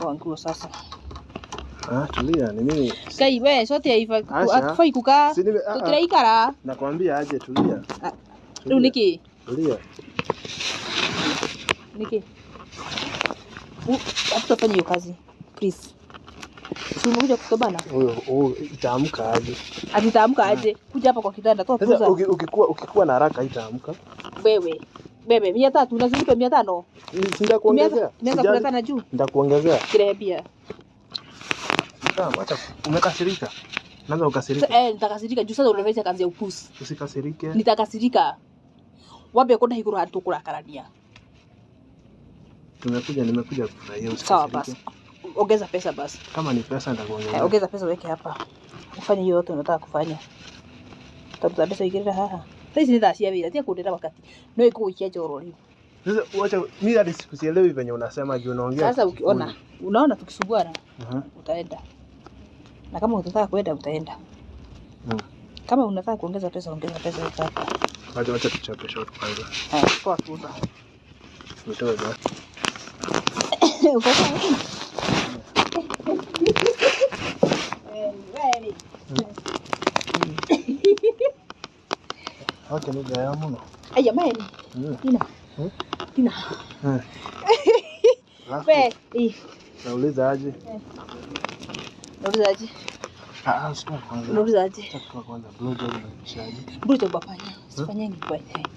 kwa nguo sasa. Tulia ni mimi. Kai wewe sote haifai kukaa. Tutiraikara. Nakwambia aje tulia. Leo niki? Tulia. Niki? Hatutafanya hiyo kazi. Please. Si umekuja kutobana? Itaamka aje? Itaamka aje? Kuja hapa kwa kitanda toa kuza. Sasa ukikuwa na haraka itaamka. Wewe 300 unazilipa 500. Sindakuongezea. Naweza kuleta na juu. Nitakuongezea. Kile pia. Sawa, acha umekasirika. Naanza ukasirika. Nitakasirika juu sasa unafanya kazi ya upusi. Usikasirike. Nitakasirika. Wabe konda hikuru hatu kurakarania. Nimekuja kufurahia. Sawa basi. Ongeza pesa basi. Kama ni pesa nitakuongezea. Ongeza pesa weke hapa. Ufanye hiyo yote unataka kufanya. Tafuta pesa ikirira haha. Sasa ni dashi ya bila tia kudera wakati. No iko ikia joro leo. Sasa wacha mimi hadi sikusielewi venye unasema juu unaongea. Sasa unaona tukisubuana. Utaenda. Na kama unataka kwenda utaenda. Kama unataka kuongeza pesa ongeza pesa hapa. Wacha tuchape short kwanza. Kwa tuza. Nitoe basi. Okay, ni gaya mno. Aya mimi. Tina. Nauliza aje? Nauliza aje? Sikuwa kwanza. Nauliza aje? Sikuwa kwanza. Blowjob unabishaje? Blowjob bapanya. Sifanyangi kwa hiyo.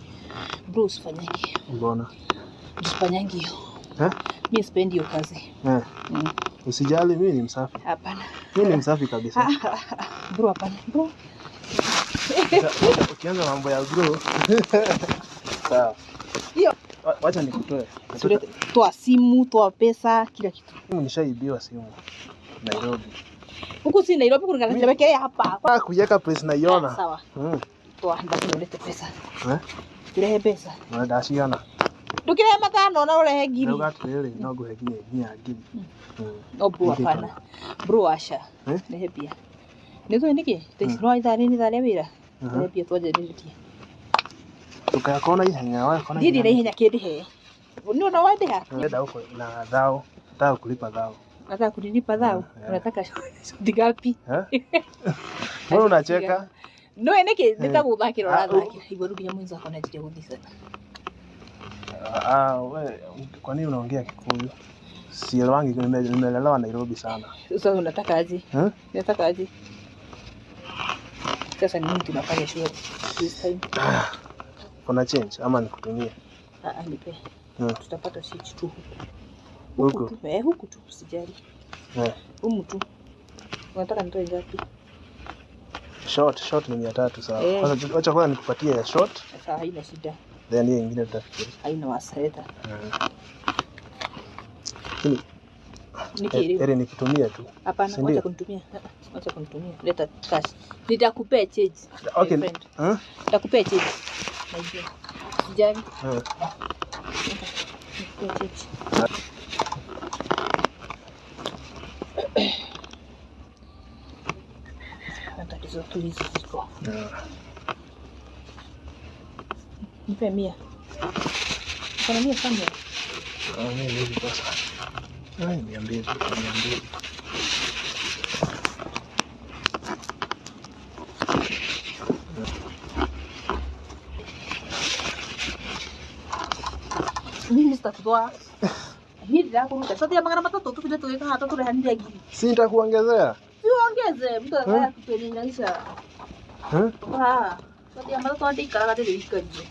Bro sifanyangi. Mbona? Sifanyangi hiyo. Mimi sipendi hiyo kazi. Usijali mimi ni msafi. Hapana. Mimi ni msafi kabisa. Bro hapana. Bro. Ukianza mambo ya bro. Sawa. Hiyo. Wacha nikutoe. Toa simu, toa pesa, kila kitu. Mimi nishaibiwa simu Nairobi. Huko si Nairobi kuna kanisa pekee hapa. Kuweka pesa naiona. Sawa. Toa ndio ulete pesa. Kile pesa. Na dashiana. Dukire matano na urehe ngiri. Ndio gatwele no guhegie nginya ngiri. Bro hapana. Bro asha. Nehe pia. Ndio niki? Tesino idhani wira. Nehe pia twaje nitie. Tukayakona ihenya wae kona. Ndiri na ihenya kidi he. Ndio na wade ha. Nenda huko na dhao. Nataka kulipa dhao. Nataka kulipa dhao. Unataka digapi? Mbona unacheka? No niki nitakuthakira rathaki. Iguru binya mwenza kona jije guthisa. Wewe kwa nini unaongea Kikuyu? Sielewangi, nimelelewa Nairobi sana. Sasa unataka aje? Unataka aje? Sasa ni mimi tunafanya shule this time. Kuna change ama nikutumie? Nipe. Tutapata switch tu huko. Huko tu usijali. Tu. Unataka nitoe ngapi? Short ni 300 sawa. Kwanza acha kwanza nikupatie ya short. Sasa haina shida. Then hiyo nyingine tutafikiri. Haina waseta. Eri nikutumia tu. Hapana, acha kunitumia. Acha kunitumia. Leta cash. Nitakupea change. Okay. Nitakupea change. Najua. Sijali. Nitakupea change. Natatizo tu hizi ziko. Nipe 100. Kuna 100 sana. Mimi hivi pesa. 200. Mimi sitakutoa. Hili lako sasa ya magana matatu tu vile tuweka hata turehandia gini. Si nitakuongezea. Siongeze, mtu anataka kutunyanyisha. Sasa ya matatu hadi kala kati ilikaje.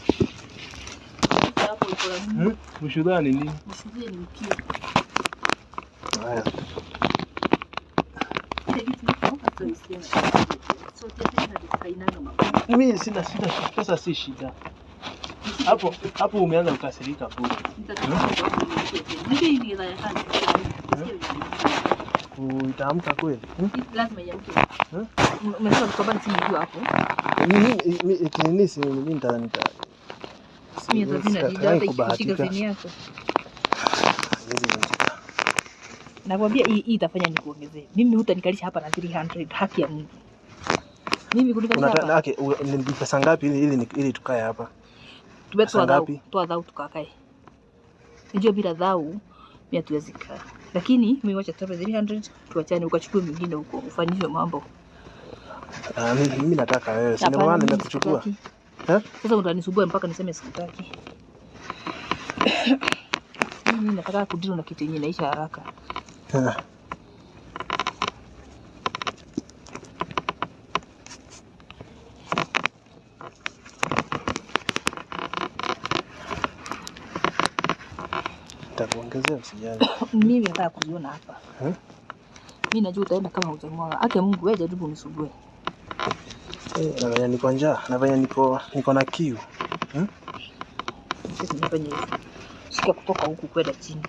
Hapo iko Mshuda ni nini? Mshuda ni mkio. Haya. Mimi sina pesa, si shida. Hapo umeanza kukasirika bure. Utaamka kweli? Lazima iamke. Umesema kwamba ni simu hapo. Mimi si mimi nita nakwambia hii itafanya nikuongezee. Mimi hutanikalisha hapa na 300 haki ya Mungu. Mimi kunikalisha hapa. Ni pesa ngapi ili tukae hapa? Tumetoa dhau tukakae. Ndio bila dhau mimi hatuwezi kaa. Lakini mimi wacha tupe 300 tuachane, ukachukue mwingine huko ufanyishe mambo. Mimi nataka wewe. Sina maana nimekuchukua. Sasa utanisumbua mpaka niseme sikutaki. Mimi nataka kudili na kitu yenye inaisha haraka. Nitakuongezea usijali. Mimi nataka kujiona hapa. Mimi najua utaenda kama hujamwaga. Ake Mungu wewe jaribu unisumbue. Na venye niko njaa, na venye niko na kiu. Sisi nifanye hivi. Shika kutoka huku kwenda chini.